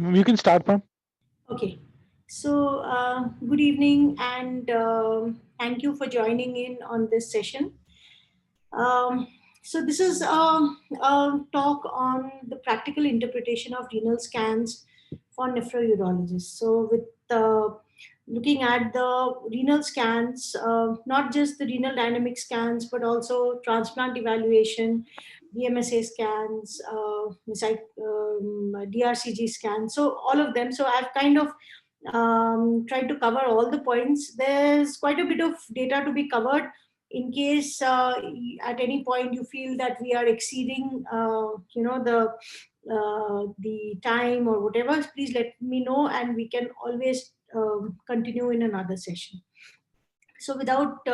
You can start, ma'am. Okay. So, good evening and thank you for joining in on this session. Um, so, this is a talk on the practical interpretation of renal scans for nephrologists. So, with looking at the renal scans, not just the renal dynamic scans, but also transplant evaluation, DMSA scans, DRCG scans. So all of them. So I've kind of tried to cover all the points. There's quite a bit of data to be covered. In case at any point you feel that we are exceeding, the time or whatever, please let me know, and we can always continue in another session. So without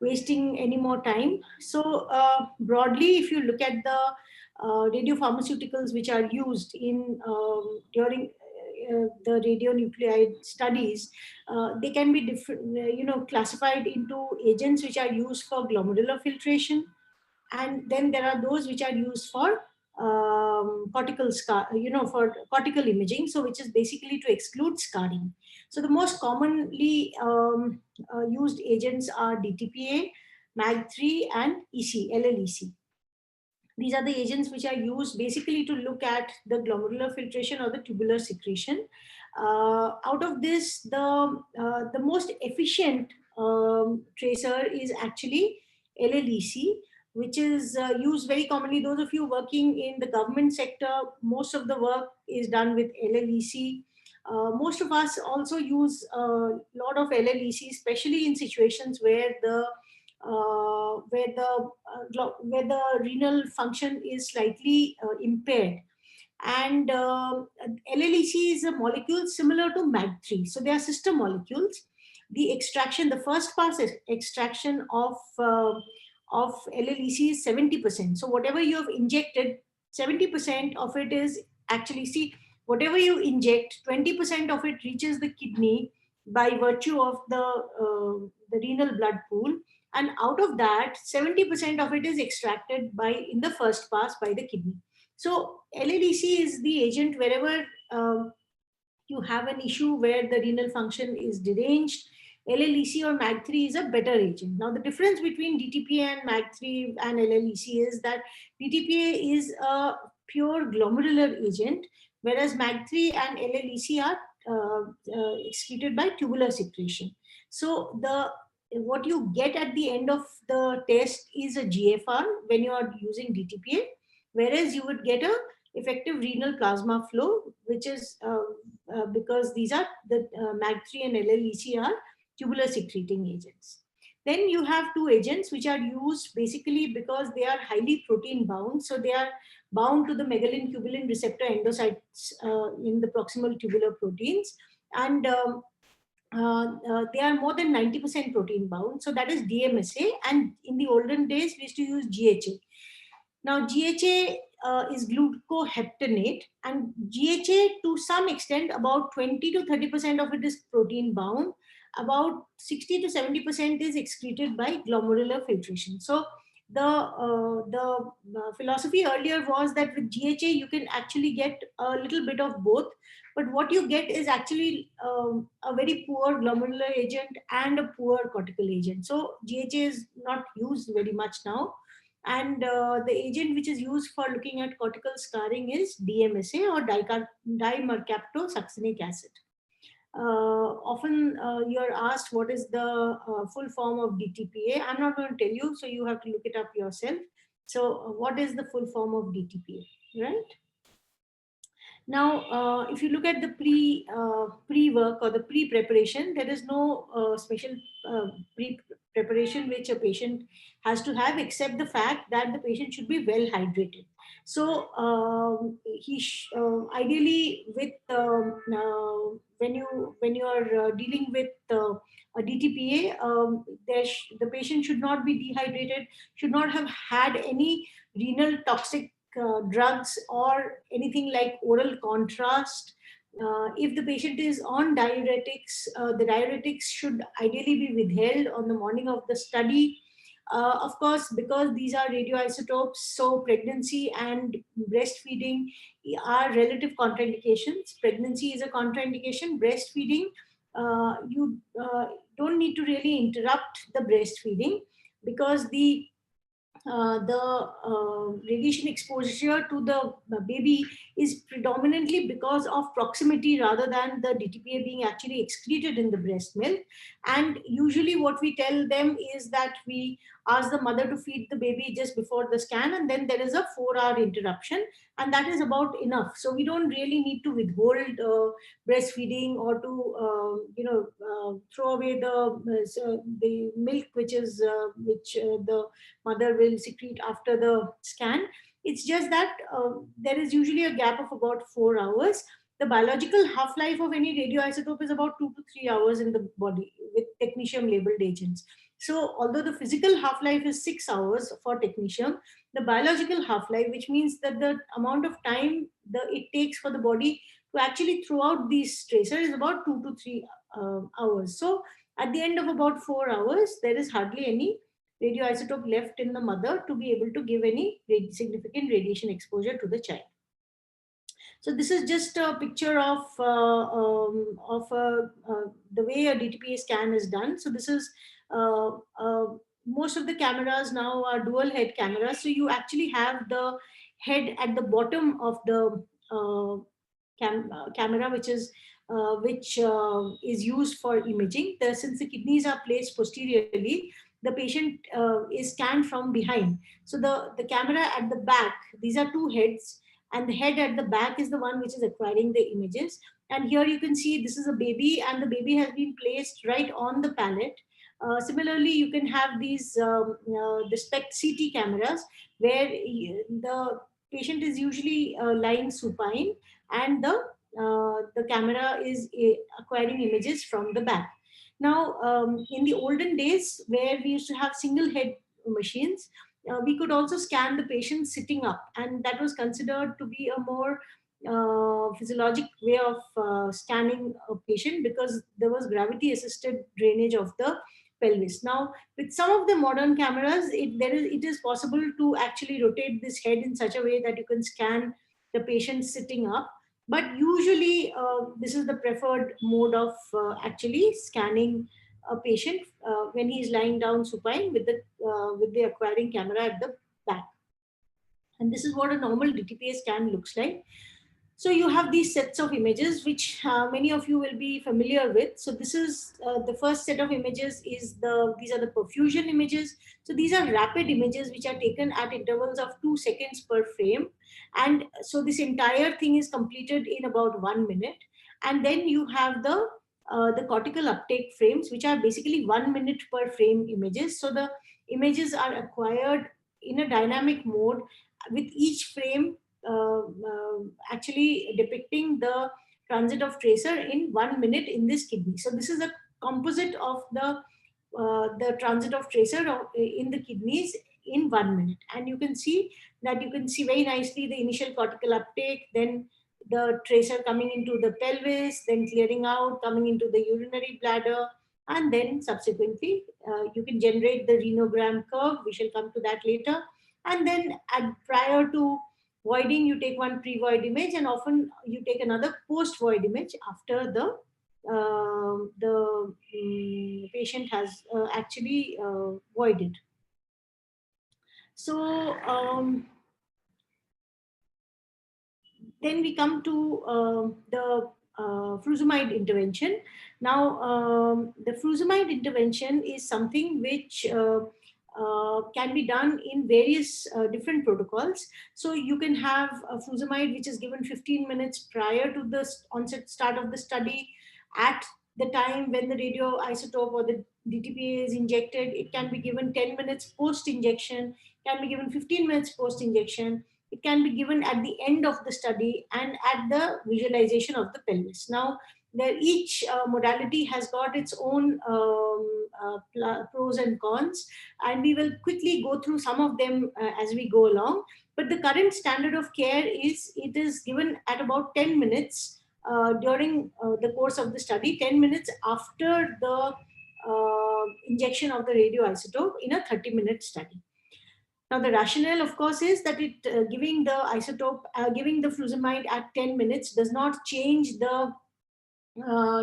wasting any more time, so broadly, if you look at the radiopharmaceuticals which are used in during the radionuclide studies, they can be different, classified into agents which are used for glomerular filtration, and then there are those which are used for cortical scar, for cortical imaging, so which is basically to exclude scarring. So the most commonly used agents are DTPA, MAG3, and LLEC. These are the agents which are used basically to look at the glomerular filtration or the tubular secretion. Out of this, the most efficient tracer is actually LLEC, which is used very commonly. Those of you working in the government sector, most of the work is done with LLEC. Most of us also use a lot of LLEC, especially in situations where where the renal function is slightly impaired. And LLEC is a molecule similar to MAG3, so they are sister molecules. The extraction, the first pass extraction of LLEC is 70%. So whatever you have injected, 70% of it is actually, see, whatever you inject, 20% of it reaches the kidney by virtue of the renal blood pool, and out of that 70% of it is extracted by in the first pass by the kidney. So LADC is the agent wherever you have an issue where the renal function is deranged. LLEC or MAG3 is a better agent. Now the difference between DTPA and MAG3 and LLEC is that DTPA is a pure glomerular agent, whereas MAG3 and LLEC are excreted by tubular secretion. So the what you get at the end of the test is a GFR when you are using DTPA, whereas you would get a effective renal plasma flow, which is because these are the MAG3 and LLEC are tubular secreting agents. Then you have two agents which are used basically because they are highly protein bound. So they are bound to the megalin-cubilin receptor endocytes in the proximal tubular proteins. And they are more than 90% protein bound. So that is DMSA. And in the olden days, we used to use GHA. Now, GHA is glucoheptanate, and GHA to some extent, about 20 to 30% of it is protein bound. About 60 to 70% is excreted by glomerular filtration. So the philosophy earlier was that with GHA you can actually get a little bit of both, but what you get is actually a very poor glomerular agent and a poor cortical agent. So GHA is not used very much now, and the agent which is used for looking at cortical scarring is DMSA or dimercaptosuccinic acid. Often you're asked what is the full form of DTPA. I'm not going to tell you, so you have to look it up yourself. So, what is the full form of DTPA, right? Now, if you look at the pre work or the pre preparation, there is no special pre preparation which a patient has to have, except the fact that the patient should be well hydrated. So ideally with when you are dealing with a DTPA, the patient should not be dehydrated, should not have had any renal toxic drugs or anything like oral contrast. If the patient is on diuretics, the diuretics should ideally be withheld on the morning of the study. Of course, because these are radioisotopes, so pregnancy and breastfeeding are relative contraindications. Pregnancy is a contraindication. Breastfeeding, you don't need to really interrupt the breastfeeding, because the radiation exposure to the baby is predominantly because of proximity rather than the DTPA being actually excreted in the breast milk. And usually, what we tell them is that we ask the mother to feed the baby just before the scan, and then there is a 4-hour interruption, and that is about enough. So we don't really need to withhold breastfeeding, or to throw away the milk which the mother will secrete after the scan. It's just that there is usually a gap of about 4 hours. The biological half life of any radioisotope is about 2 to 3 hours in the body with technetium labeled agents. So, although the physical half life is 6 hours for technetium, the biological half life, which means that the amount of time it takes for the body to actually throw out these tracers, is about 2 to 3 hours. So, at the end of about 4 hours, there is hardly any radioisotope left in the mother to be able to give any significant radiation exposure to the child. So this is just a picture of the way a DTPA scan is done. So this is uh, uh, most of the cameras now are dual head cameras. So you actually have the head at the bottom of the camera, which is used for imaging. Since the kidneys are placed posteriorly, the patient is scanned from behind. So the camera at the back, these are two heads, and the head at the back is the one which is acquiring the images. And here you can see this is a baby, and the baby has been placed right on the palate. Similarly, you can have these the SPECT CT cameras, where the patient is usually lying supine, and the camera is acquiring images from the back. Now, in the olden days, where we used to have single head machines, we could also scan the patient sitting up, and that was considered to be a more physiologic way of scanning a patient, because there was gravity assisted drainage of the pelvis. Now, with some of the modern cameras, it is possible to actually rotate this head in such a way that you can scan the patient sitting up. But usually, this is the preferred mode of actually scanning a patient when he is lying down supine with the acquiring camera at the back. And this is what a normal DTPA scan looks like. So you have these sets of images, which many of you will be familiar with. So this is the first set of images. These are the perfusion images. So these are rapid images which are taken at intervals of 2 seconds per frame, and so this entire thing is completed in about 1 minute. And then you have the cortical uptake frames, which are basically 1 minute per frame images. So the images are acquired in a dynamic mode, with each frame actually depicting the transit of tracer in 1 minute in this kidney. So this is a composite of the transit of tracer in the kidneys in 1 minute, and you can see very nicely the initial cortical uptake, then the tracer coming into the pelvis, then clearing out, coming into the urinary bladder, and then subsequently you can generate the renogram curve. We shall come to that later. And then prior to voiding, you take one pre-void image, and often you take another post-void image after the patient has actually voided. So then we come to the Frusemide intervention. Now, the Frusemide intervention is something which can be done in various different protocols. So you can have a Frusemide which is given 15 minutes prior to the onset start of the study. At the time when the radioisotope or the DTPA is injected, it can be given 10 minutes post injection, can be given 15 minutes post injection. It can be given at the end of the study and at the visualization of the pelvis. Now, each modality has got its own pros and cons, and we will quickly go through some of them as we go along. But the current standard of care is it is given at about 10 minutes during the course of the study, 10 minutes after the injection of the radioisotope in a 30-minute study. Now, the rationale, of course, is that giving the isotope, giving the frusemide at 10 minutes does not change the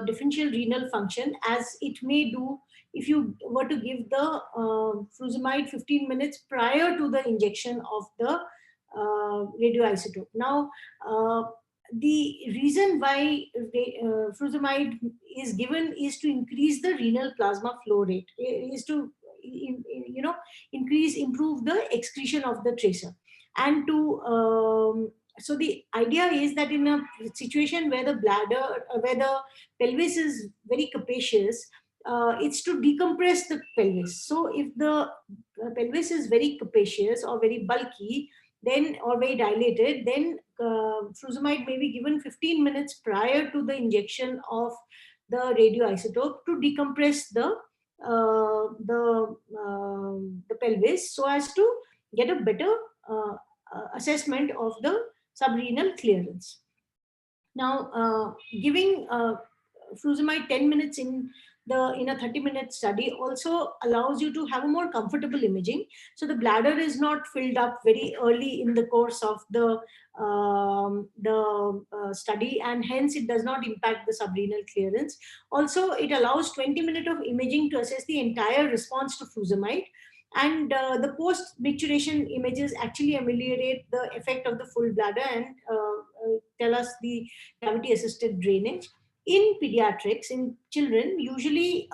differential renal function as it may do if you were to give the frusemide 15 minutes prior to the injection of the radioisotope. Now, the reason why frusemide is given is to increase the renal plasma flow rate, is to improve the excretion of the tracer, and to so the idea is that in a situation where the bladder, where the pelvis is very capacious, it's to decompress the pelvis. So if the pelvis is very capacious or very bulky, then or very dilated, then frusemide may be given 15 minutes prior to the injection of the radioisotope to decompress the pelvis so as to get a better assessment of the subrenal clearance. Now, giving frusemide 10 minutes in a 30-minute study also allows you to have a more comfortable imaging. So the bladder is not filled up very early in the course of the study, and hence it does not impact the subrenal clearance. Also, it allows 20 minutes of imaging to assess the entire response to frusemide, and the post-micturition images actually ameliorate the effect of the full bladder and tell us the cavity assisted drainage. In pediatrics, in children, usually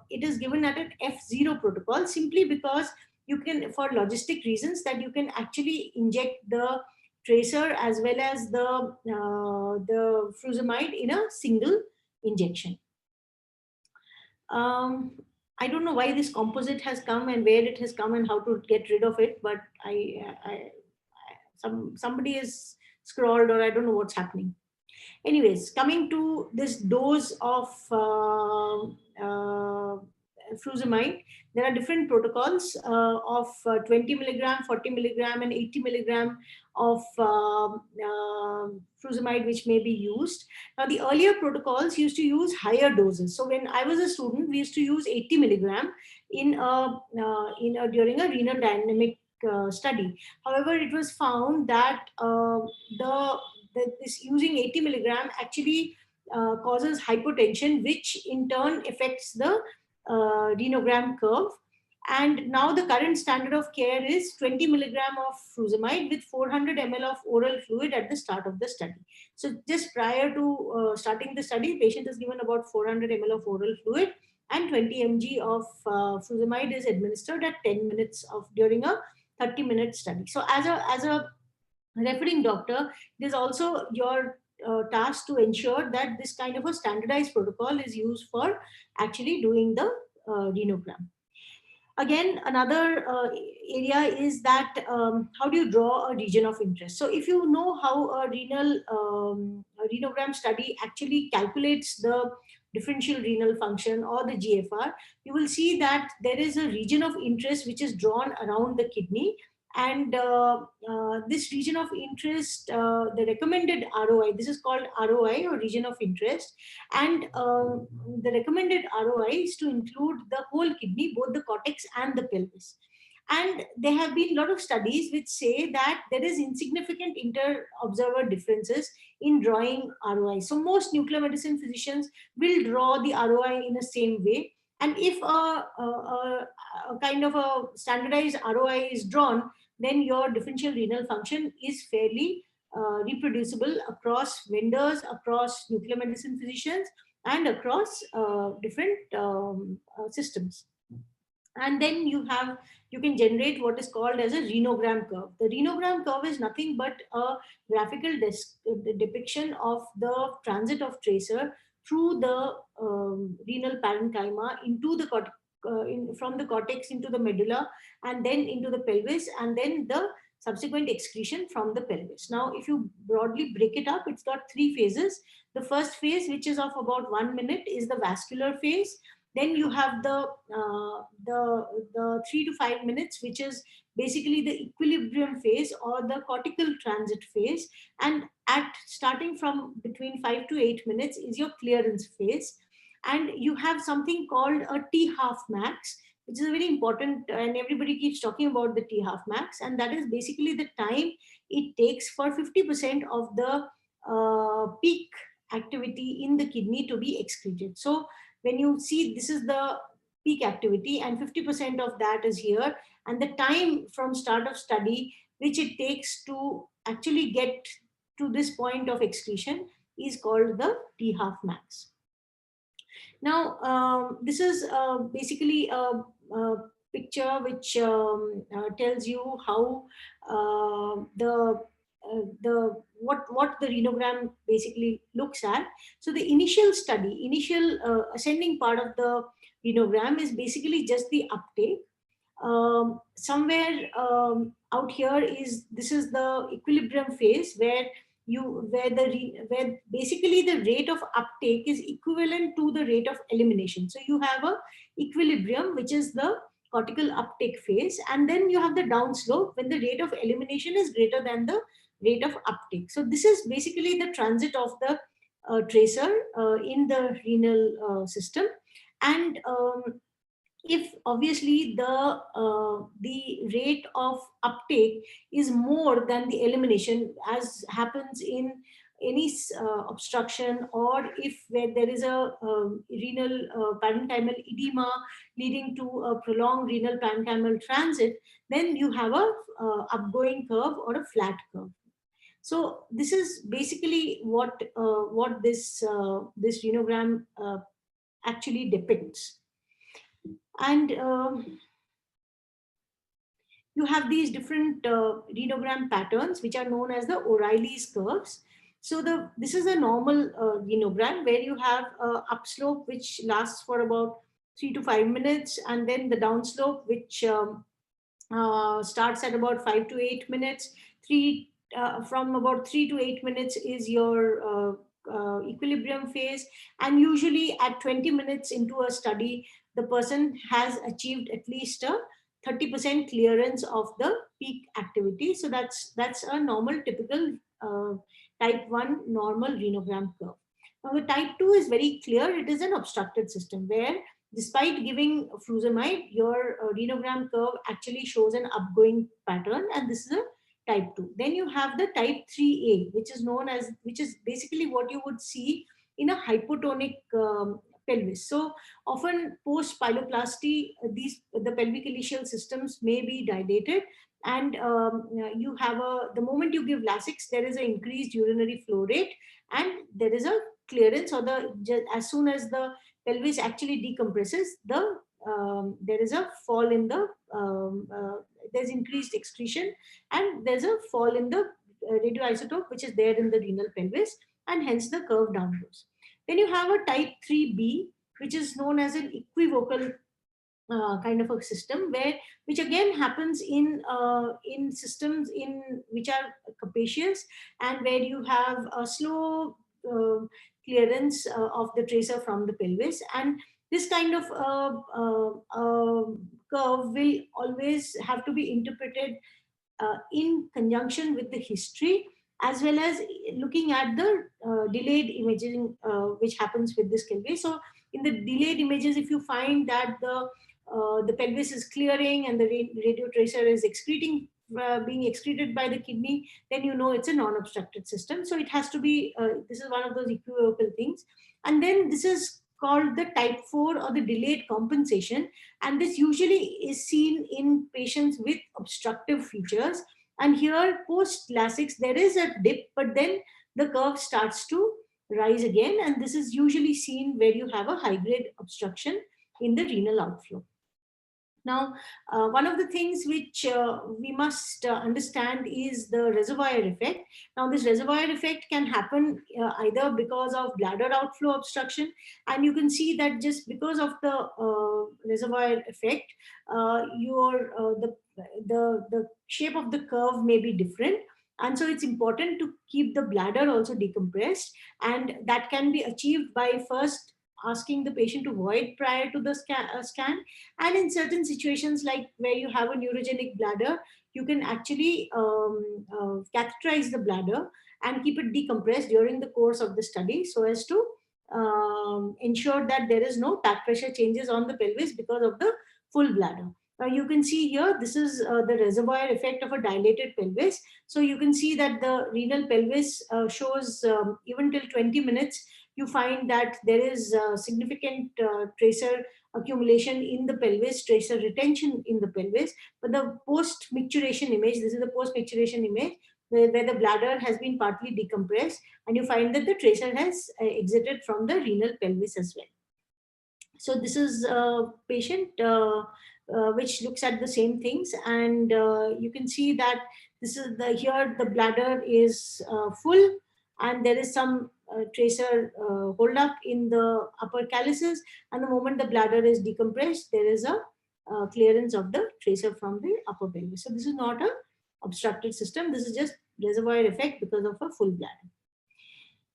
it is given at an F0 protocol, simply because you can, for logistic reasons, that you can actually inject the tracer as well as the frusemide in a single injection. I don't know why this composite has come and where it has come and how to get rid of it, but somebody has scrawled, or I don't know what's happening. Anyways, coming to this dose of frusemide, there are different protocols of 20 milligram, 40 milligram, and 80 milligram of frusemide which may be used. Now, the earlier protocols used to use higher doses. So when I was a student, we used to use 80 milligram during a renal dynamic study. However, it was found that this using 80 milligram actually causes hypotension, which in turn affects the renogram curve. And now the current standard of care is 20 milligram of frusemide with 400 ml of oral fluid at the start of the study. So just prior to starting the study, patient is given about 400 ml of oral fluid, and 20 mg of frusemide is administered at 10 minutes during a 30-minute study. So as a referring doctor, it is also your task to ensure that this kind of a standardized protocol is used for actually doing the renogram. Again, another area is that how do you draw a region of interest? So if you know how a renogram study actually calculates the differential renal function or the GFR, you will see that there is a region of interest which is drawn around the kidney, and this region of interest, the recommended ROI, this is called ROI, or region of interest, and the recommended ROI is to include the whole kidney, both the cortex and the pelvis. And there have been a lot of studies which say that there is insignificant inter-observer differences in drawing ROI. So most nuclear medicine physicians will draw the ROI in the same way. And if a kind of a standardized ROI is drawn, then your differential renal function is fairly reproducible across vendors, across nuclear medicine physicians, and across different systems. And then you can generate what is called as a renogram curve. The renogram curve is nothing but a graphical depiction of the transit of tracer through the renal parenchyma into the from the cortex into the medulla, and then into the pelvis, and then the subsequent excretion from the pelvis. Now, if you broadly break it up, it's got three phases. The first phase, which is of about 1 minute, is the vascular phase. Then you have the 3 to 5 minutes, which is basically the equilibrium phase or the cortical transit phase. And starting from between 5 to 8 minutes is your clearance phase. And you have something called a T half max, which is very important, and everybody keeps talking about the T half max, and that is basically the time it takes for 50% of the peak activity in the kidney to be excreted. So when you see, this is the peak activity and 50% of that is here, and the time from start of study which it takes to actually get to this point of excretion is called the T half max. Now, this is basically a picture which tells you how the what the renogram basically looks at. So the initial study, initial ascending part of the renogram is basically just the uptake. Somewhere out here is, this is the equilibrium phase where where basically the rate of uptake is equivalent to the rate of elimination. So you have a equilibrium, which is the cortical uptake phase, and then you have the downslope when the rate of elimination is greater than the rate of uptake. So this is basically the transit of the tracer in the renal system. And if obviously the rate of uptake is more than the elimination, as happens in any obstruction, or if where there is a renal parenchymal edema leading to a prolonged renal parenchymal transit, then you have a upgoing curve or a flat curve. So this is basically what this renogram actually depicts. And you have these different renogram patterns which are known as the O'Reilly's curves. So this is a normal renogram where you have upslope which lasts for about 3 to 5 minutes, and then the downslope which starts at about 5 to 8 minutes. From about 3 to 8 minutes is your equilibrium phase, and usually at 20 minutes into a study, the person has achieved at least a 30% clearance of the peak activity. So that's a normal, typical type 1 normal renogram curve. Now the type 2 is very clear. It is an obstructed system where, despite giving frusemide, your renogram curve actually shows an upgoing pattern, and this is a type 2. Then you have the type 3A, which is basically what you would see in a hypotonic pelvis. So often post pyeloplasty, the pelvic ileal systems may be dilated, and you have the moment you give Lasix, there is an increased urinary flow rate, and there is a clearance, or as soon as the pelvis actually decompresses, there is a fall in the there's increased excretion, and there's a fall in the radioisotope which is there in the renal pelvis, and hence the curve downwards. Then you have a type 3B, which is known as an equivocal kind of a system, which again happens in systems which are capacious, and where you have a slow clearance of the tracer from the pelvis. And this kind of curve will always have to be interpreted in conjunction with the history, as well as looking at the delayed imaging which happens with this pelvis. So in the delayed images, if you find that the pelvis is clearing and the radio tracer is being excreted by the kidney, then you know it's a non-obstructed system. So it has to be, this is one of those equivocal things. And then this is called the type 4, or the delayed compensation. And this usually is seen in patients with obstructive features. And here, post Lasix, there is a dip, but then the curve starts to rise again. And this is usually seen where you have a high grade obstruction in the renal outflow. Now, one of the things which we must understand is the reservoir effect. Now, this reservoir effect can happen either because of bladder outflow obstruction, and you can see that just because of the reservoir effect, the shape of the curve may be different. And so it's important to keep the bladder also decompressed, and that can be achieved by first asking the patient to void prior to the scan. And in certain situations, like where you have a neurogenic bladder, you can actually catheterize the bladder and keep it decompressed during the course of the study, so as to ensure that there is no back pressure changes on the pelvis because of the full bladder. Now you can see here, this is the reservoir effect of a dilated pelvis. So you can see that the renal pelvis shows even till 20 minutes, you find that there is significant tracer accumulation in the pelvis, tracer retention in the pelvis. But the post-micturition image, this is the post-micturition image, where the bladder has been partly decompressed, and you find that the tracer has exited from the renal pelvis as well. So this is a patient which looks at the same things, and you can see that this is the here the bladder is full, and there is some tracer hold up in the upper calyces, and the moment the bladder is decompressed, there is a clearance of the tracer from the upper pelvis. So this is not a obstructed system. This is just reservoir effect because of a full bladder.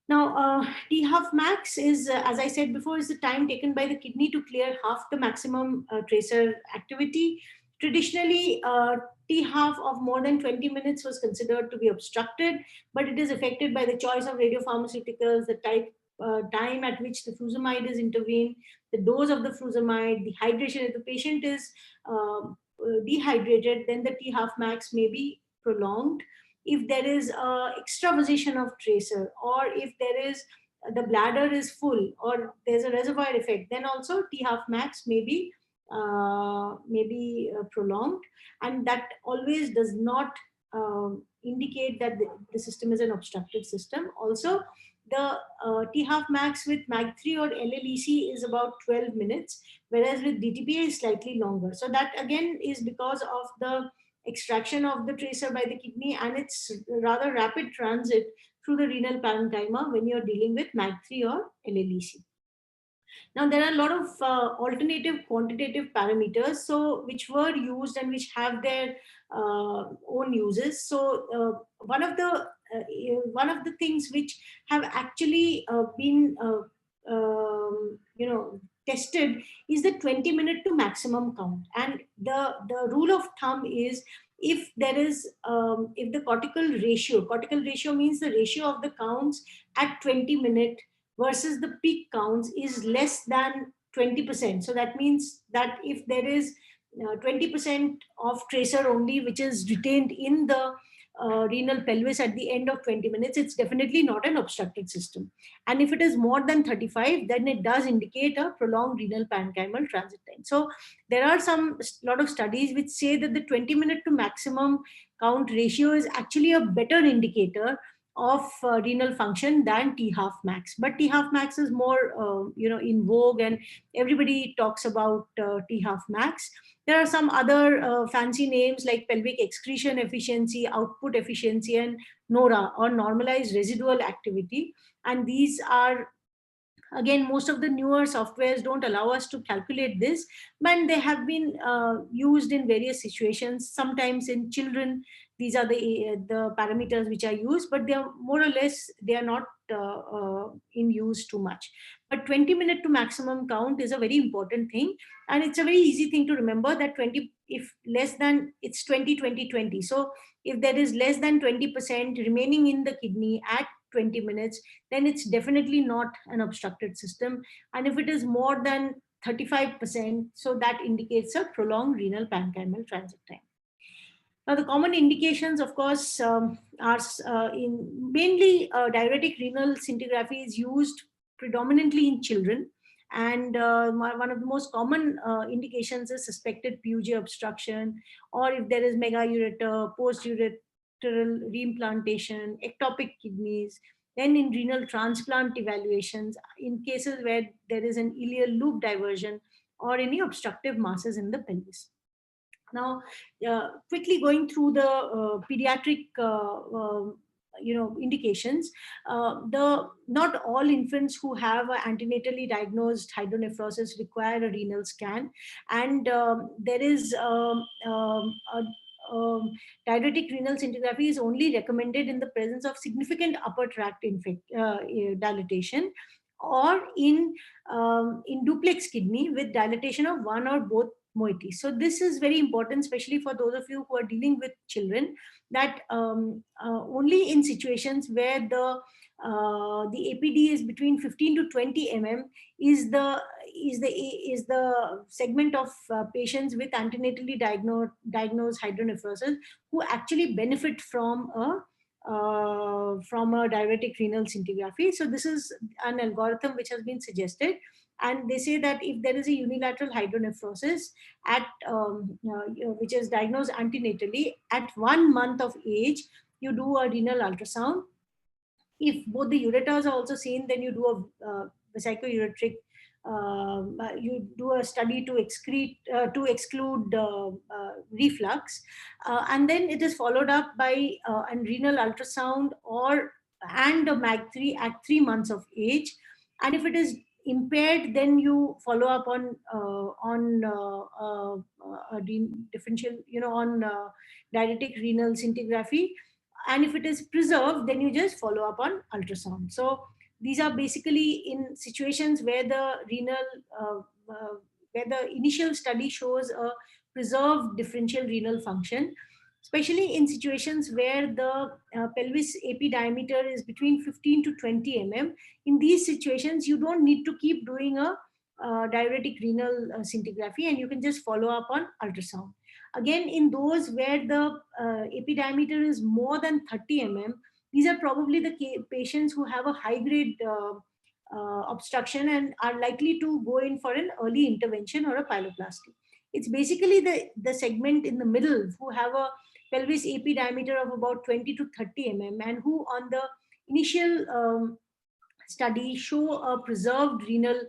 Now, T half max is, as I said before, is the time taken by the kidney to clear half the maximum tracer activity. Traditionally, T half of more than 20 minutes was considered to be obstructed, but it is affected by the choice of radiopharmaceuticals, the time at which the frusemide is intervened, the dose of the frusemide, the hydration. If the patient is dehydrated, then the T half max may be prolonged. If there is extraposition of tracer, or if there is the bladder is full, or there's a reservoir effect, then also T half max may be prolonged, and that always does not indicate that the system is an obstructed system. Also, the T half max with MAG3 or LLEC is about 12 minutes, whereas with DTPA is slightly longer. So that again is because of the extraction of the tracer by the kidney and its rather rapid transit through the renal parenchyma when you're dealing with MAG3 or LLEC. Now, there are a lot of alternative quantitative parameters, so which were used and which have their own uses. So, one of the things which have actually been tested is the 20-minute to maximum count, and the rule of thumb is if there is if the cortical ratio means the ratio of the counts at 20-minute versus the peak counts is less than 20%. So that means that if there is 20% of tracer only which is retained in the renal pelvis at the end of 20 minutes, it's definitely not an obstructed system. And if it is more than 35, then it does indicate a prolonged renal parenchymal transit time. So there are lot of studies which say that the 20-minute to maximum count ratio is actually a better indicator of renal function than T half max. But T half max is more in vogue, and everybody talks about T half max. There are some other fancy names like pelvic excretion efficiency, output efficiency, and NORA, or normalized residual activity. And these are, again, most of the newer softwares don't allow us to calculate this, but they have been used in various situations. Sometimes in children, these are the parameters which are used, but they are more or less, they are not in use too much. But 20-minute to maximum count is a very important thing, and it's a very easy thing to remember that 20, if less than, it's 20 20 20. So if there is less than 20% remaining in the kidney at 20 minutes, then it's definitely not an obstructed system. And if it is more than 35%, so that indicates a prolonged renal parenchymal transit time. Now, the common indications, of course, are in mainly diuretic renal scintigraphy is used predominantly in children. And one of the most common indications is suspected PUJ obstruction, or if there is megaureter, post-ureteral reimplantation, ectopic kidneys. Then in renal transplant evaluations, in cases where there is an ileal loop diversion or any obstructive masses in the pelvis. Now, quickly going through the pediatric indications, the not all infants who have antenatally diagnosed hydronephrosis require a renal scan, and there is diuretic renal scintigraphy is only recommended in the presence of significant upper tract dilatation, or in duplex kidney with dilatation of one or both moiety. So this is very important, especially for those of you who are dealing with children, that only in situations where the the APD is between 15 to 20 mm, is the is the segment of patients with antenatally diagnosed hydronephrosis who actually benefit from a diuretic renal scintigraphy. So this is an algorithm which has been suggested, and they say that if there is a unilateral hydronephrosis at which is diagnosed antenatally at 1 month of age, you do a renal ultrasound. If both the ureters are also seen, then you do a vesico-ureteric, you do a study to exclude reflux, and then it is followed up by a renal ultrasound or and a mag3 at 3 months of age. And if it is impaired, then you follow up on differential, on diuretic renal scintigraphy. And if it is preserved, then you just follow up on ultrasound. So these are basically in situations where the renal uh, where the initial study shows a preserved differential renal function, especially in situations where the pelvis AP diameter is between 15 to 20 mm. In these situations, you don't need to keep doing a diuretic renal scintigraphy, and you can just follow up on ultrasound. Again, in those where the AP diameter is more than 30 mm, these are probably the patients who have a high grade obstruction and are likely to go in for an early intervention or a pyeloplasty. It's basically the segment in the middle who have a pelvis AP diameter of about 20 to 30 mm and who on the initial study show a preserved renal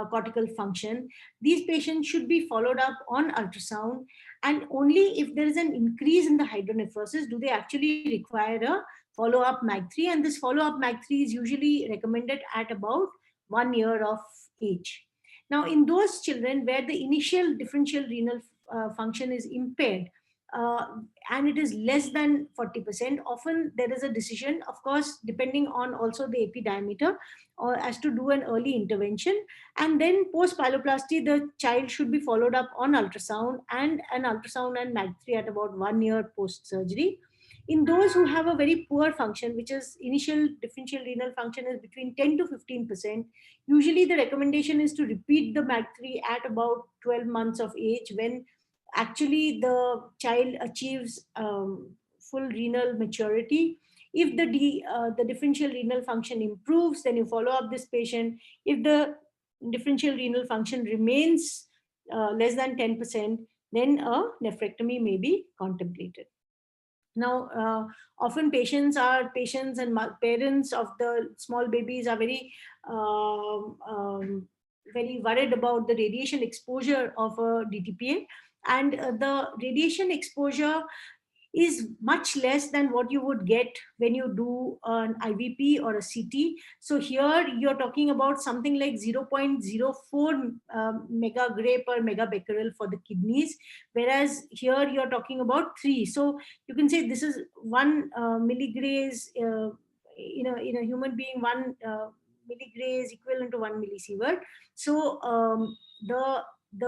cortical function. These patients should be followed up on ultrasound, and only if there is an increase in the hydronephrosis do they actually require a follow-up MAG3, and this follow-up MAG3 is usually recommended at about 1 year of age. Now, in those children where the initial differential renal function is impaired, uh, and it is less than 40%, often there is a decision, of course, depending on also the AP diameter, or as to do an early intervention. And then post pyeloplasty, the child should be followed up on ultrasound and an ultrasound and MAG3 at about 1 year post surgery. In those who have a very poor function, which is initial differential renal function is between 10 to 15%, usually the recommendation is to repeat the MAG3 at about 12 months of age, when actually the child achieves full renal maturity. If the differential renal function improves, then you follow up this patient. If the differential renal function remains less than 10%, then a nephrectomy may be contemplated. Now, often patients and parents of the small babies are very worried about the radiation exposure of a DTPA, and the radiation exposure is much less than what you would get when you do an IVP or a CT. So here you're talking about something like 0.04 megagray per megabecquerel for the kidneys, whereas here you're talking about 3. So you can say this is 1 milligrays in a human being. 1 milligray is equivalent to 1 millisievert. So the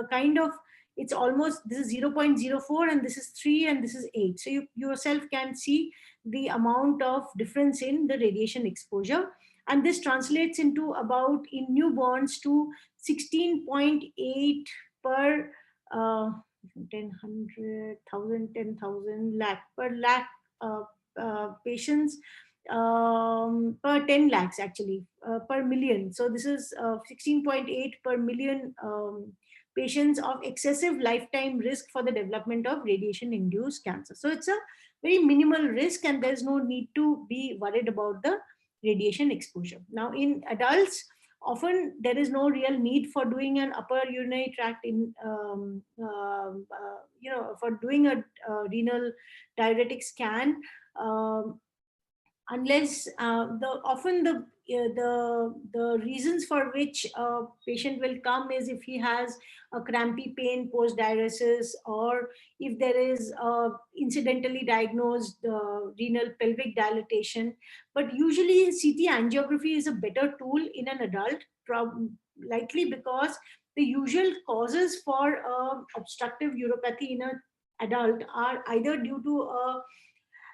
kind of, it's almost, this is 0.04 and this is 3 and this is 8. So you yourself can see the amount of difference in the radiation exposure, and this translates into about, in newborns, to 16.8 per 10,000 lakh per lakh patients, per 10 lakhs actually, per million. So this is 16.8 per million patients of excessive lifetime risk for the development of radiation induced cancer. So it's a very minimal risk, and there's no need to be worried about the radiation exposure. Now, in adults, often there is no real need for doing an upper urinary tract for doing a renal diuretic scan, unless the reasons for which a patient will come is if he has a crampy pain post diuresis, or if there is a incidentally diagnosed renal pelvic dilatation. But usually CT angiography is a better tool in an adult, likely because the usual causes for obstructive uropathy in an adult are either due to a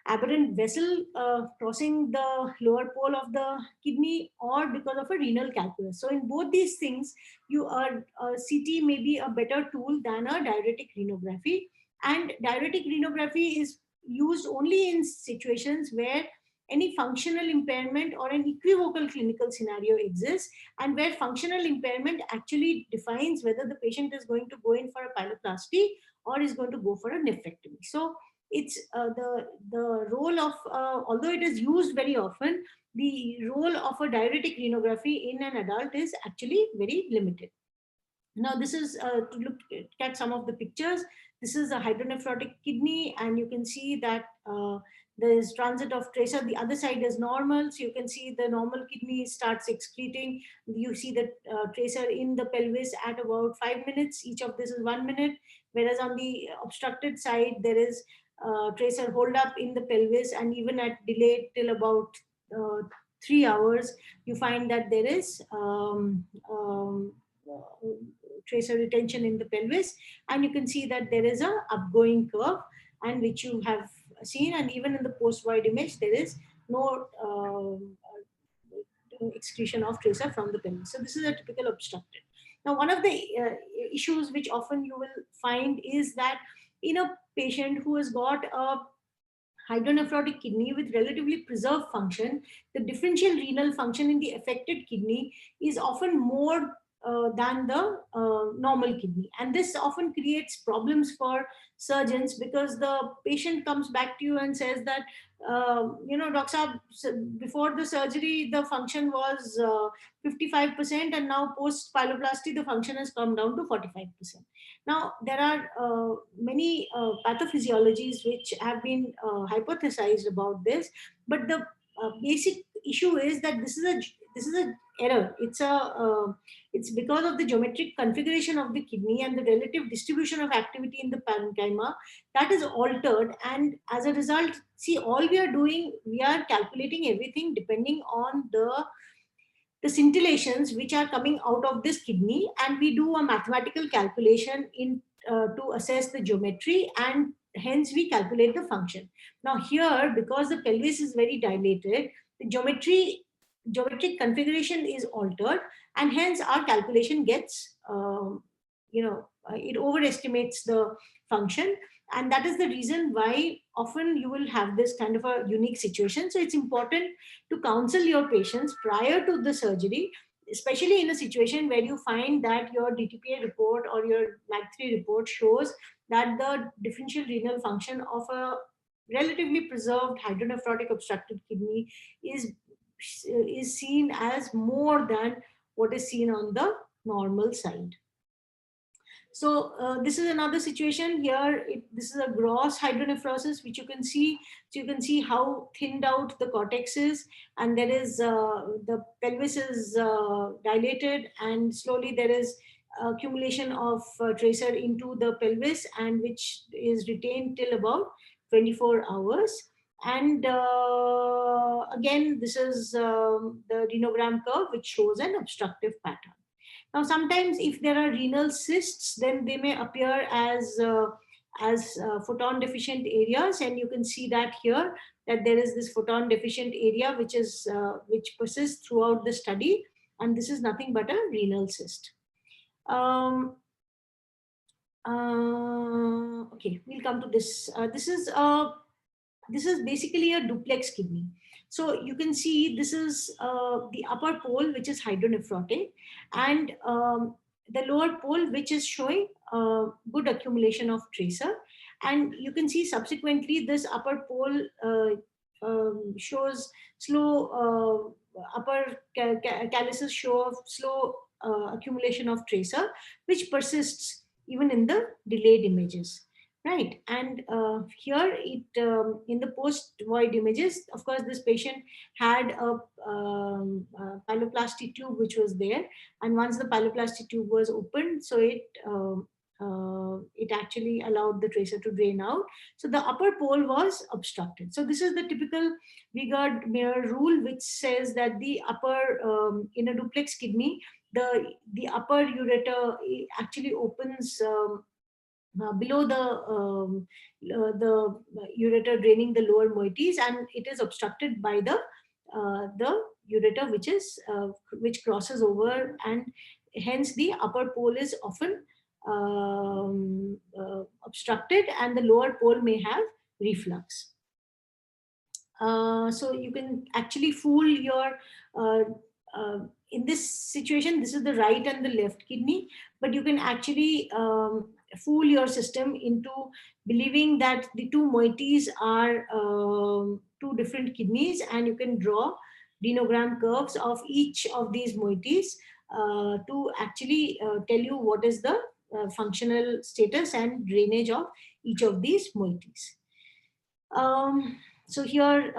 aberrant vessel crossing the lower pole of the kidney, or because of a renal calculus. So in both these things, you are CT may be a better tool than a diuretic renography. And diuretic renography is used only in situations where any functional impairment or an equivocal clinical scenario exists, and where functional impairment actually defines whether the patient is going to go in for a pyeloplasty or is going to go for a nephrectomy. So it's the role of, although it is used very often, the role of a diuretic renography in an adult is actually very limited. Now this is to look at some of the pictures. This is a hydronephrotic kidney, and you can see that there is transit of tracer. The other side is normal, so you can see the normal kidney starts excreting. You see the tracer in the pelvis at about 5 minutes. Each of this is 1 minute, whereas on the obstructed side there is tracer hold up in the pelvis, and even at delayed till about 3 hours, you find that there is tracer retention in the pelvis, and you can see that there is a upgoing curve, and which you have seen, and even in the post-void image there is no excretion of tracer from the pelvis. So this is a typical obstructed. Now one of the issues which often you will find is that in a patient who has got a hydronephrotic kidney with relatively preserved function, the differential renal function in the affected kidney is often more than the normal kidney. And this often creates problems for surgeons, because the patient comes back to you and says that, Dr. Saab, before the surgery, the function was 55%, and now post pyeloplasty, the function has come down to 45%. Now, there are many pathophysiologies which have been hypothesized about this, but the basic issue is that this is a error. It's because of the geometric configuration of the kidney and the relative distribution of activity in the parenchyma that is altered, and as a result, see, all we are doing, we are calculating everything depending on the scintillations which are coming out of this kidney, and we do a mathematical calculation in to assess the geometry, and hence we calculate the function. Now here, because the pelvis is very dilated, the geometric configuration is altered, and hence our calculation gets it overestimates the function, and that is the reason why often you will have this kind of a unique situation. So it's important to counsel your patients prior to the surgery, especially in a situation where you find that your DTPA report or your MAG3 report shows that the differential renal function of a relatively preserved hydronephrotic obstructed kidney is seen as more than what is seen on the normal side. So this is another situation here. This is a gross hydronephrosis, which you can see. So you can see how thinned out the cortex is, and there is the pelvis is dilated, and slowly there is accumulation of tracer into the pelvis, and which is retained till about 24 hours. And again, this is the renogram curve, which shows an obstructive pattern. Now, sometimes if there are renal cysts, then they may appear as photon deficient areas, and you can see that here, that there is this photon deficient area which persists throughout the study, and this is nothing but a renal cyst. Okay, we'll come to this. This is basically a duplex kidney. So you can see this is the upper pole, which is hydronephrotic, and the lower pole, which is showing good accumulation of tracer. And you can see subsequently this upper pole shows slow, upper calyces show slow accumulation of tracer, which persists even in the delayed images. Right, and here in the post-void images, of course, this patient had a pyeloplasty tube which was there, and once the pyeloplasty tube was opened, so it actually allowed the tracer to drain out. So the upper pole was obstructed. So this is the typical Wigard-Mayer rule, which says that the upper in a duplex kidney, the upper ureter actually opens below the ureter draining the lower moieties, and it is obstructed by the ureter, which crosses over, and hence the upper pole is often obstructed, and the lower pole may have reflux. So you can actually fool your uh, in this situation, this is the right and the left kidney, but you can actually fool your system into believing that the two moieties are two different kidneys, and you can draw renogram curves of each of these moieties to actually tell you what is the functional status and drainage of each of these moieties. um, so here,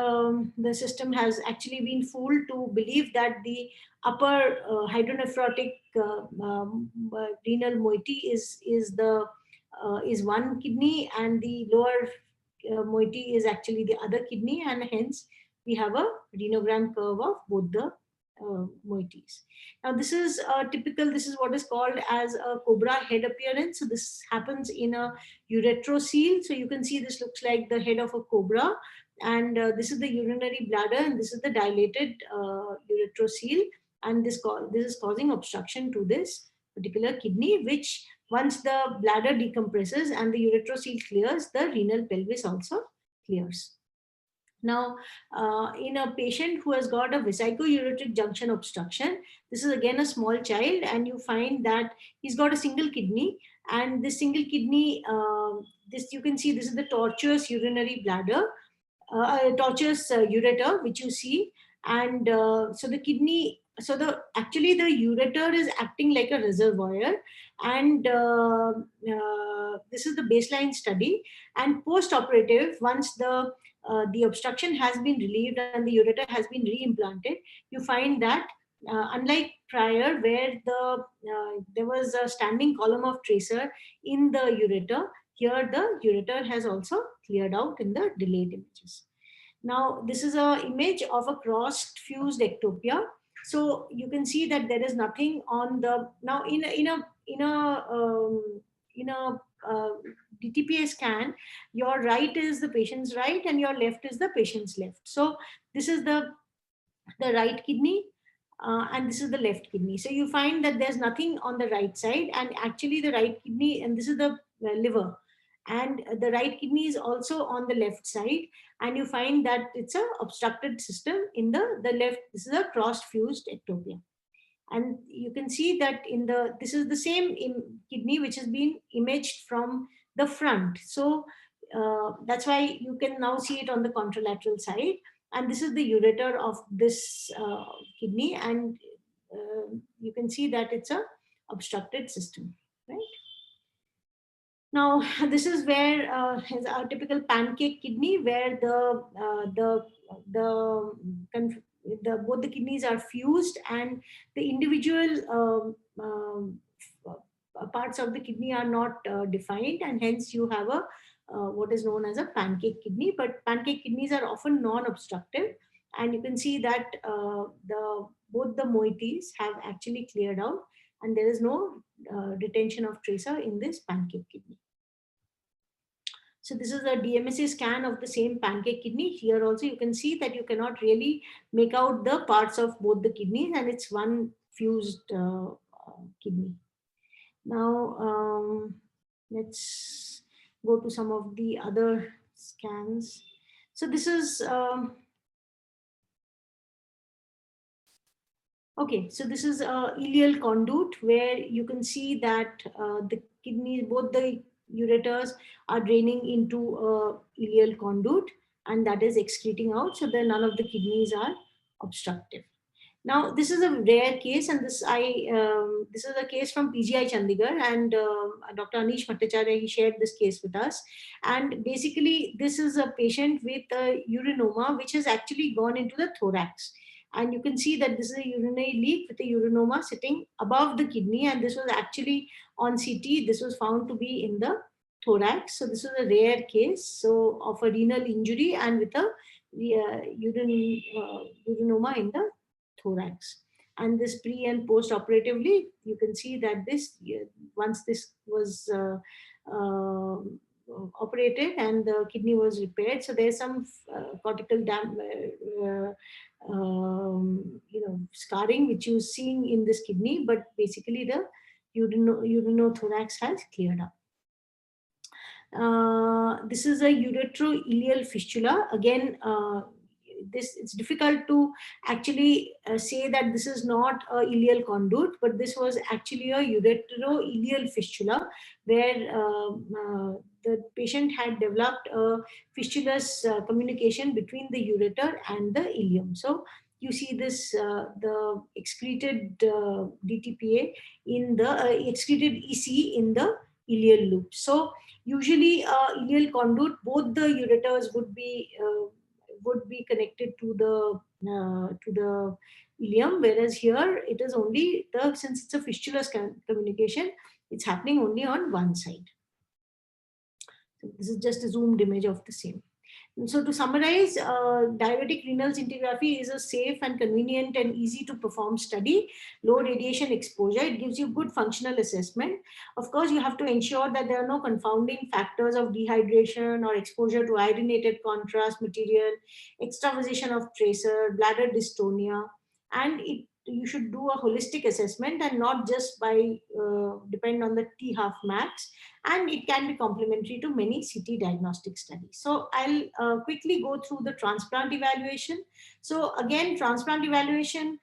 the system has actually been fooled to believe that the upper hydronephrotic renal moiety is one kidney, and the lower moiety is actually the other kidney, and hence we have a renogram curve of both the moieties. Now this is typical. This is what is called as a cobra head appearance. So this happens in a uretrocele. So you can see this looks like the head of a cobra, and this is the urinary bladder, and this is the dilated uretrocele, and this is causing obstruction to this particular kidney, which once the bladder decompresses and the uretrocele clears, the renal pelvis also clears. Now, in a patient who has got a vesico-ureteric junction obstruction, this is again a small child, and you find that he's got a single kidney, and this single kidney, this you can see, this is the tortuous urinary bladder, tortuous ureter, which you see, and so the kidney, so the actually the ureter is acting like a reservoir, and this is the baseline study, and post-operative, once the obstruction has been relieved and the ureter has been re-implanted, you find that unlike prior, where there was a standing column of tracer in the ureter, here the ureter has also cleared out in the delayed images. Now, this is a image of a crossed fused ectopia. So you can see that there is nothing on the, now in a uh, DTPA scan, your right is the patient's right and your left is the patient's left. So this is the right kidney, and this is the left kidney. So you find that there's nothing on the right side, and actually the right kidney, and this is the liver, and the right kidney is also on the left side, and you find that it's a obstructed system in the left. This is a cross fused ectopia, and you can see that in the, this is the same kidney which has been imaged from the front. So that's why you can now see it on the contralateral side, and this is the ureter of this kidney, and you can see that it's a obstructed system, right? Now, this is where is our typical pancake kidney, where the conf- both the kidneys are fused, and the individual parts of the kidney are not defined, and hence you have a what is known as a pancake kidney. But pancake kidneys are often non-obstructive, and you can see that the both the moieties have actually cleared out, and there is no retention of tracer in this pancake kidney. So this is a DMSA scan of the same pancake kidney. Here also you can see that you cannot really make out the parts of both the kidneys, and it's one fused kidney. Now let's go to some of the other scans. So this is okay. So this is a ileal conduit, where you can see that the kidneys, both the ureters are draining into a ileal conduit, and that is excreting out. So then none of the kidneys are obstructive. Now, this is a rare case, and this is a case from PGI Chandigarh, and Dr. Anish Bhattacharya, he shared this case with us. And basically, this is a patient with a urinoma which has actually gone into the thorax. And you can see that this is a urinary leak with a urinoma sitting above the kidney, and this was actually on CT. This was found to be in the thorax. So this is a rare case, so of a renal injury and with a urinoma in the thorax. And this pre and post operatively, you can see that this, once this was operated and the kidney was repaired. So there's some cortical scarring which you're seeing in this kidney, but basically the urinothorax has cleared up. This is a ureteroileal fistula. Again, it's difficult to actually say that this is not a ileal conduit, but this was actually a ureteroileal fistula where the patient had developed a fistulous communication between the ureter and the ileum. So you see this, the excreted DTPA in the excreted EC in the ileal loop. So usually, ileal conduit, both the ureters would be connected to the ileum, whereas here it is only since it's a fistulous communication, it's happening only on one side. So this is just a zoomed image of the same. And so to summarize, diuretic renal scintigraphy is a safe and convenient and easy to perform study, low radiation exposure. It gives you good functional assessment. Of course, you have to ensure that there are no confounding factors of dehydration or exposure to iodinated contrast material, extravasation of tracer, bladder dystonia, and you should do a holistic assessment and not just by depend on the T half max, and it can be complementary to many CT diagnostic studies. So I'll quickly go through the transplant evaluation. So again, transplant evaluation,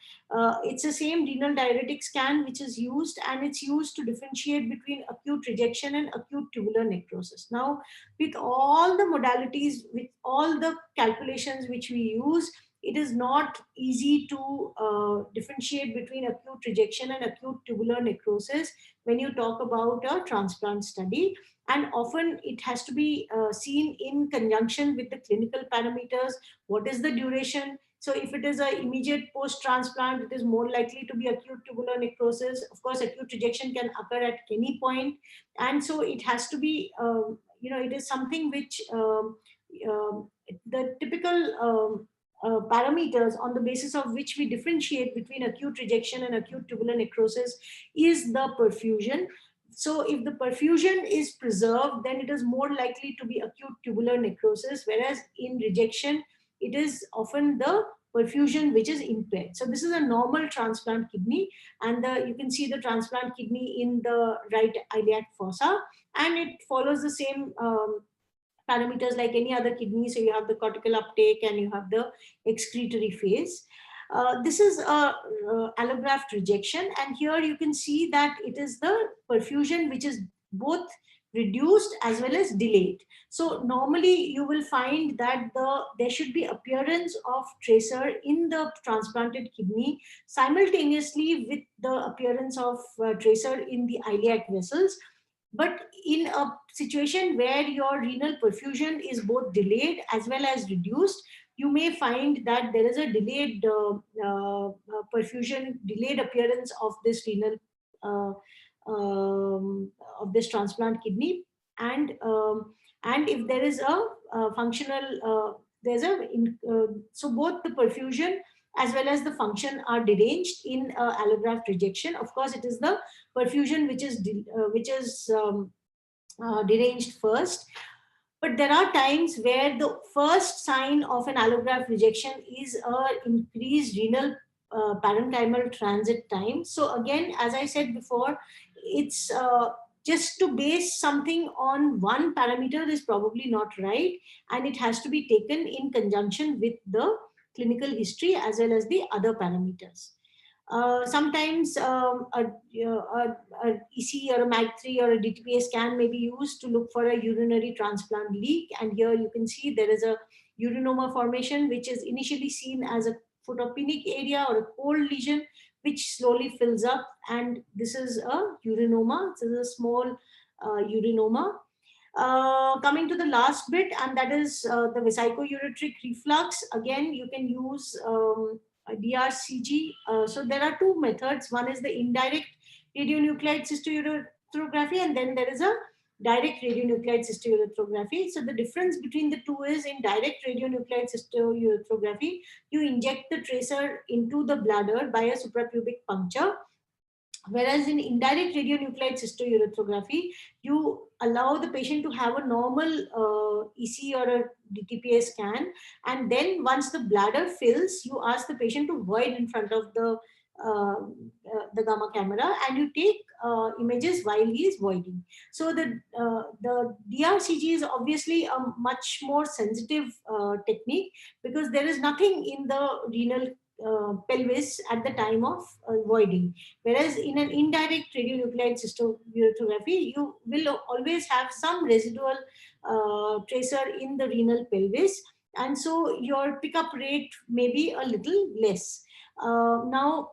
it's the same renal diuretic scan which is used, and it's used to differentiate between acute rejection and acute tubular necrosis. Now, with all the modalities, with all the calculations which we use, it is not easy to differentiate between acute rejection and acute tubular necrosis when you talk about a transplant study. And often it has to be seen in conjunction with the clinical parameters. What is the duration? So if it is an immediate post-transplant, it is more likely to be acute tubular necrosis. Of course, acute rejection can occur at any point. And so it has to be, it is something which the typical parameters on the basis of which we differentiate between acute rejection and acute tubular necrosis is the perfusion. So if the perfusion is preserved, then it is more likely to be acute tubular necrosis, whereas in rejection, it is often the perfusion which is impaired. So this is a normal transplant kidney, and you can see the transplant kidney in the right iliac fossa, and it follows the same parameters like any other kidney. So you have the cortical uptake and you have the excretory phase. This is a allograft rejection, and here you can see that it is the perfusion which is both reduced as well as delayed. So normally you will find that there should be appearance of tracer in the transplanted kidney simultaneously with the appearance of tracer in the iliac vessels. But in a situation where your renal perfusion is both delayed as well as reduced, you may find that there is a delayed perfusion, delayed appearance of this renal, of this transplant kidney. And if there is a functional, so both the perfusion as well as the function are deranged in allograft rejection. Of course, it is the perfusion which is deranged first. But there are times where the first sign of an allograft rejection is increased renal parenchymal transit time. So again, as I said before, it's just to base something on one parameter is probably not right, and it has to be taken in conjunction with the clinical history as well as the other parameters. Sometimes a EC or a MAG3 or a DTPA scan may be used to look for a urinary transplant leak. And here you can see there is a urinoma formation, which is initially seen as a photopenic area or a cold lesion, which slowly fills up. And this is a urinoma. This is a small urinoma. Coming to the last bit, and that is the vesico-ureteric reflux. Again, you can use DRCG. So there are two methods. One is the indirect radionuclide cystourethropy, and then there is a direct radionuclide cystourethropy. So the difference between the two is in direct radionuclide cystourethropy, you inject the tracer into the bladder by a suprapubic puncture, Whereas in indirect radionuclide cystourethropy, you allow the patient to have a normal EC or a DTPA scan, and then once the bladder fills, you ask the patient to void in front of the gamma camera, and you take images while he is voiding. So the DRCG is obviously a much more sensitive technique, because there is nothing in the renal pelvis at the time of voiding. Whereas in an indirect radionuclide cystourethropy, you will always have some residual tracer in the renal pelvis, and so your pickup rate may be a little less. Now,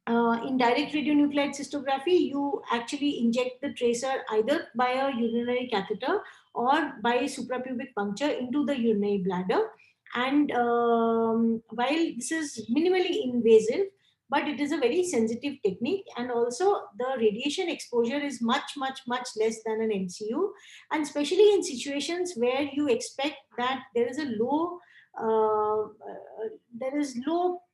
in direct radionuclide cystography, you actually inject the tracer either by a urinary catheter or by suprapubic puncture into the urinary bladder. And while this is minimally invasive, but it is a very sensitive technique, and also the radiation exposure is much, much, much less than an MCU. And especially in situations where you expect that there is a low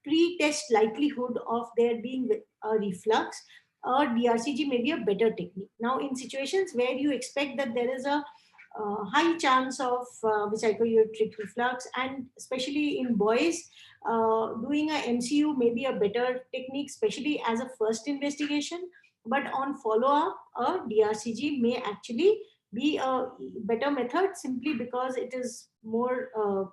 pre-test likelihood of there being a reflux, or DRCG may be a better technique. Now, in situations where you expect that there is a high chance of psychouritic reflux, and especially in boys, doing a MCU may be a better technique, especially as a first investigation. But on follow-up, a DRCG may actually be a better method, simply because it is more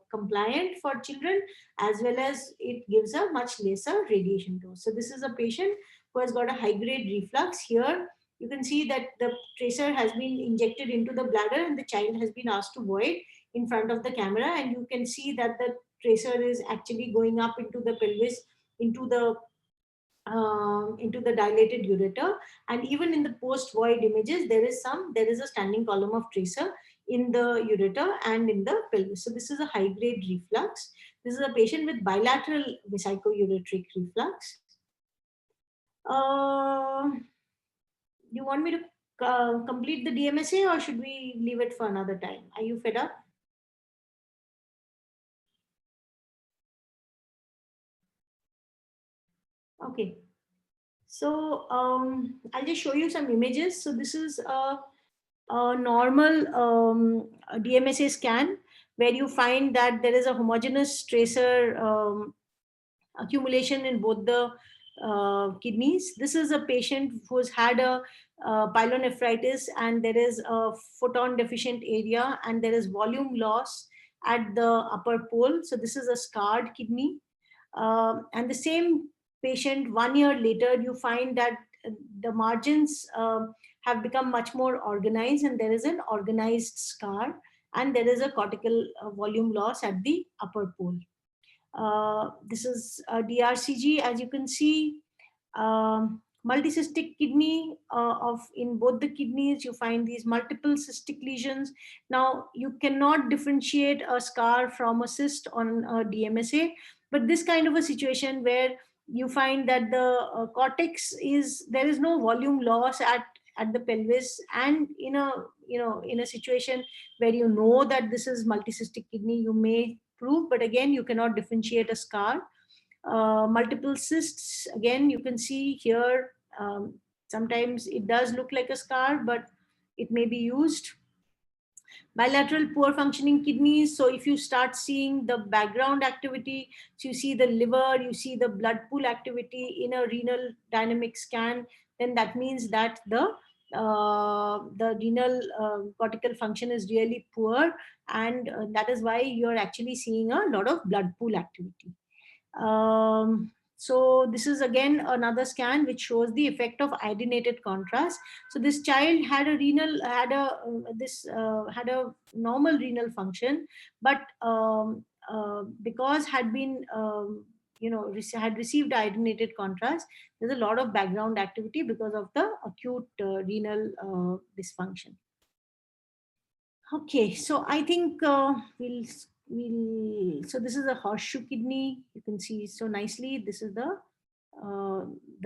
compliant for children, as well as it gives a much lesser radiation dose. So this is a patient who has got a high grade reflux. Here you can see that the tracer has been injected into the bladder, and the child has been asked to void in front of the camera, and you can see that the tracer is actually going up into the pelvis, into the dilated ureter. And even in the post void images, there is a standing column of tracer in the ureter and in the pelvis. So this is a high grade reflux. This is a patient with bilateral vesico-ureteric reflux. You want me to complete the DMSA, or should we leave it for another time? Are you fed up? Okay. So I'll just show you some images. So this is a normal DMSA scan, where you find that there is a homogeneous tracer accumulation in both the kidneys. This is a patient who's had a pyelonephritis, and there is a photon deficient area, and there is volume loss at the upper pole. So this is a scarred kidney. And the same patient 1 year later, you find that the margins have become much more organized, and there is an organized scar, and there is a cortical volume loss at the upper pole. This is a DRCG, as you can see. Multicystic kidney, of in both the kidneys you find these multiple cystic lesions. Now you cannot differentiate a scar from a cyst on a DMSA, but this kind of a situation where you find that the cortex is, there is no volume loss at the pelvis, and in a, in a situation where you know that this is multicystic kidney, you may prove, but again you cannot differentiate a scar. Multiple cysts, again you can see here, sometimes it does look like a scar, but it may be used. Bilateral poor functioning kidneys, so if you start seeing the background activity, so you see the liver, you see the blood pool activity in a renal dynamic scan, then that means that the renal cortical function is really poor, and that is why you're actually seeing a lot of blood pool activity. So this is again another scan which shows the effect of iodinated contrast. So this child had a normal renal function, but because had been had received iodinated contrast, there's a lot of background activity because of the acute renal dysfunction. Okay, so I think so this is a horseshoe kidney. You can see so nicely. This is the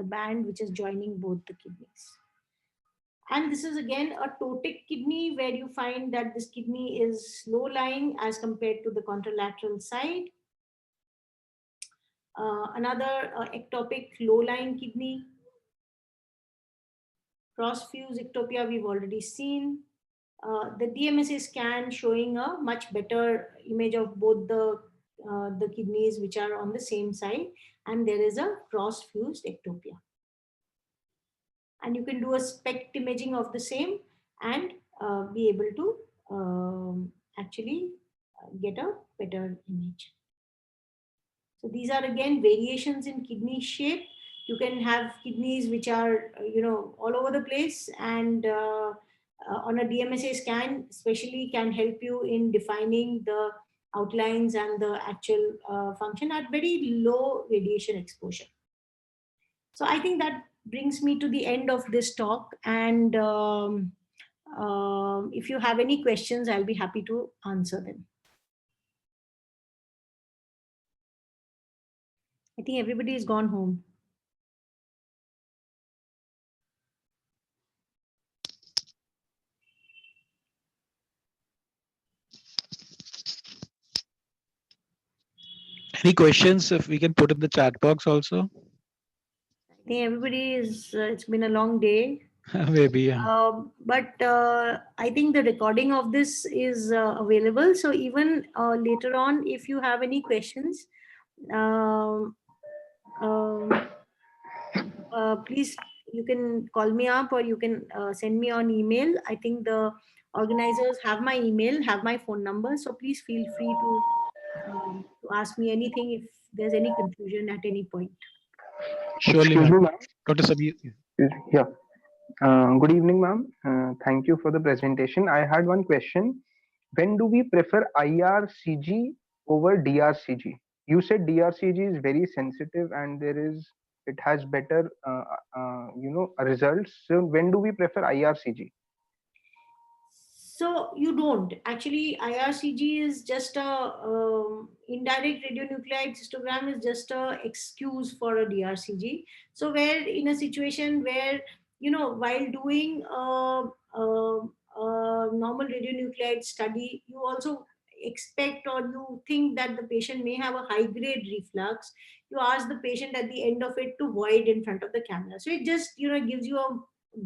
band which is joining both the kidneys. And this is again a ptotic kidney, where you find that this kidney is low lying as compared to the contralateral side. Another ectopic low lying kidney. Cross-fuse ectopia we've already seen. The DMSA scan showing a much better image of both the kidneys which are on the same side, and there is a cross-fused ectopia. And you can do a SPECT imaging of the same and be able to actually get a better image. So these are again variations in kidney shape. You can have kidneys which are, all over the place, and on a DMSA scan, especially, can help you in defining the outlines and the actual function at very low radiation exposure. So I think that brings me to the end of this talk. And if you have any questions, I'll be happy to answer them. I think everybody has gone home. Any questions if we can put in the chat box also? I think everybody is, it's been a long day. Maybe, yeah. But I think the recording of this is available. So even later on, if you have any questions, um, um, please, you can call me up or you can send me on email. I think the organizers have my email, have my phone number. So please feel free to ask me anything if there's any confusion at any point. Surely, Excuse me, ma'am. ma'am. Dr. Sabir. Yeah. Good evening, ma'am. Thank you for the presentation. I had one question. When do we prefer IRCG over DRCG? You said DRCG is very sensitive and it has better results. So when do we prefer IRCG? So you don't actually. IRCG is just a indirect radionuclide cystogram is just a excuse for a DRCG. So where in a situation where while doing a normal radionuclide study, you also expect or you think that the patient may have a high grade reflux. You ask the patient at the end of it to void in front of the camera. So it just gives you a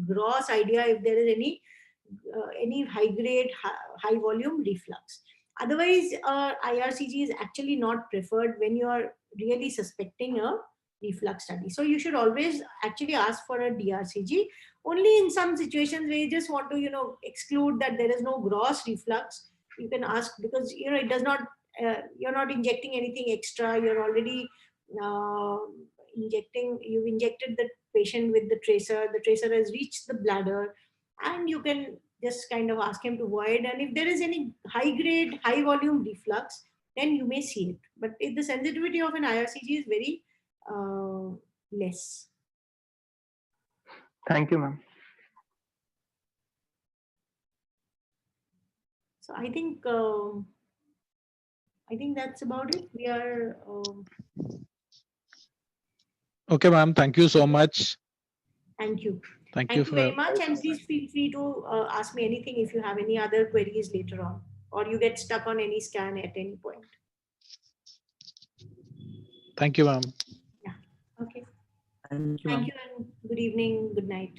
gross idea if there is any high grade, high volume reflux. Otherwise, IRCG is actually not preferred when you are really suspecting a reflux study. So you should always actually ask for a DRCG. Only in some situations where you just want to, exclude that there is no gross reflux, you can ask, because it does not. You're not injecting anything extra. You're already uh, injecting. You've injected the patient with the tracer. The tracer has reached the bladder, and you can just kind of ask him to void, and if there is any high grade high volume reflux, then you may see it, but if the sensitivity of an IRCG is very less. Thank you, ma'am. So I think that's about it. We are Okay, ma'am. Thank you so much. thank you. Thank you Thank you very for. much, and please feel free to ask me anything if you have any other queries later on, or you get stuck on any scan at any point. Thank you, ma'am. Yeah. Okay. Thank you, Thank ma'am. you, and good evening, good night.